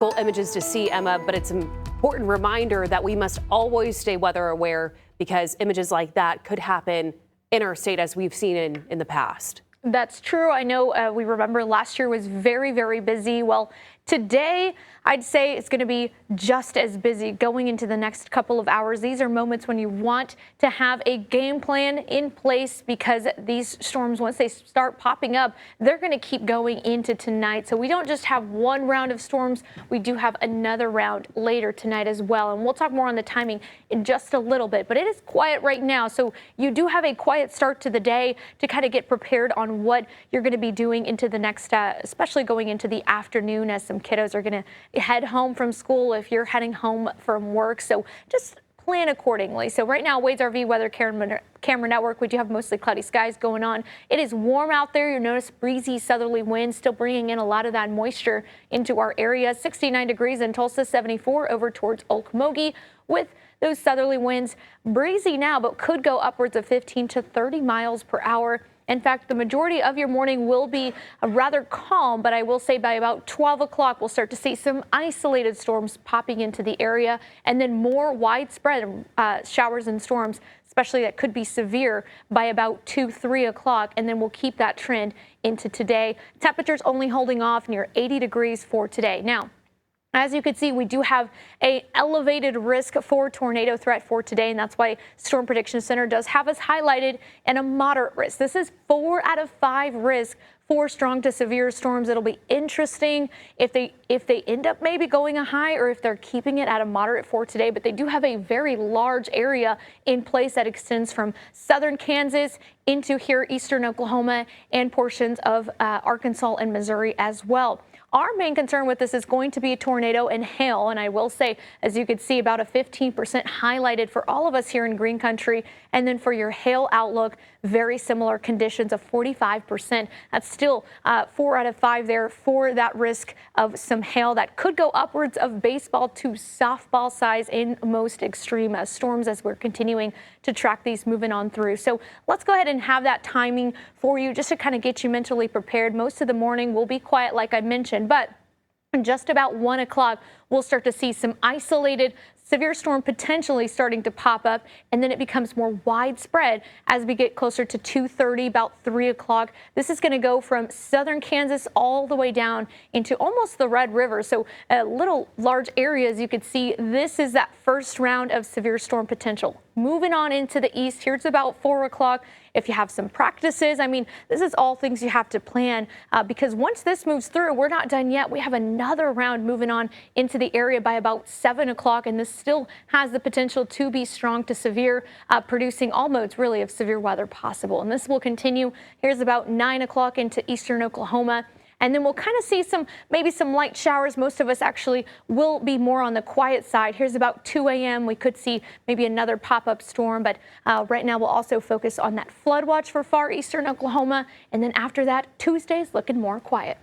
Cool images to see, Emma, but it's an important reminder that we must always stay weather aware because images like that could happen in our state as we've seen in the past. That's true. I know we remember last year was very, very busy. Well, today I'd say it's going to be just as busy going into the next couple of hours. These are moments when you want to have a game plan in place because these storms, once they start popping up, they're going to keep going into tonight. So we don't just have one round of storms. We do have another round later tonight as well. And we'll talk more on the timing in just a little bit. But it is quiet right now. So you do have a quiet start to the day to kind of get prepared on what you're going to be doing into the next, especially going into the afternoon as some kiddos are going to head home from school if you're heading home from work. So just plan accordingly. So right now, Wade's RV Weather Camera Network, we do have mostly cloudy skies going on. It is warm out there. You'll notice breezy southerly winds still bringing in a lot of that moisture into our area. 69 degrees in Tulsa, 74 over towards Okmulgee with those southerly winds. Breezy now, but could go upwards of 15 to 30 miles per hour. In fact, the majority of your morning will be rather calm, but I will say by about 12 o'clock, we'll start to see some isolated storms popping into the area and then more widespread showers and storms, especially that could be severe by about 3 o'clock. And then we'll keep that trend into today. Temperatures only holding off near 80 degrees for today. Now, as you can see, we do have an elevated risk for tornado threat for today, and that's why Storm Prediction Center does have us highlighted in a moderate risk. This is 4 out of 5 risk for strong to severe storms. It'll be interesting if they end up maybe going a high or if they're keeping it at a moderate for today, but they do have a very large area in place that extends from southern Kansas into here eastern Oklahoma and portions of Arkansas and Missouri as well. Our main concern with this is going to be a tornado and hail. And I will say, as you can see, about a 15% highlighted for all of us here in Green Country. And then for your hail outlook, very similar conditions of 45%. That's still 4 out of 5 there for that risk of some hail that could go upwards of baseball to softball size in most extreme storms as we're continuing to track these moving on through. So let's go ahead and have that timing for you just to kind of get you mentally prepared. Most of the morning will be quiet, like I mentioned, but just about 1 o'clock, we'll start to see some isolated severe storm potentially starting to pop up, and then it becomes more widespread as we get closer to 2:30, about 3 o'clock. This is going to go from southern Kansas all the way down into almost the Red River. So little large areas you could see. This is that first round of severe storm potential. Moving on into the east, here's about 4 o'clock. If you have some practices, I mean, this is all things you have to plan because once this moves through, we're not done yet. We have another round moving on into the area by about 7 o'clock, and this still has the potential to be strong to severe, producing all modes really of severe weather possible. And this will continue. Here's about 9 o'clock into eastern Oklahoma. And then we'll kind of see maybe some light showers. Most of us actually will be more on the quiet side. Here's about 2 a.m. We could see maybe another pop-up storm, but right now we'll also focus on that flood watch for far eastern Oklahoma. And then after that, Tuesday's looking more quiet.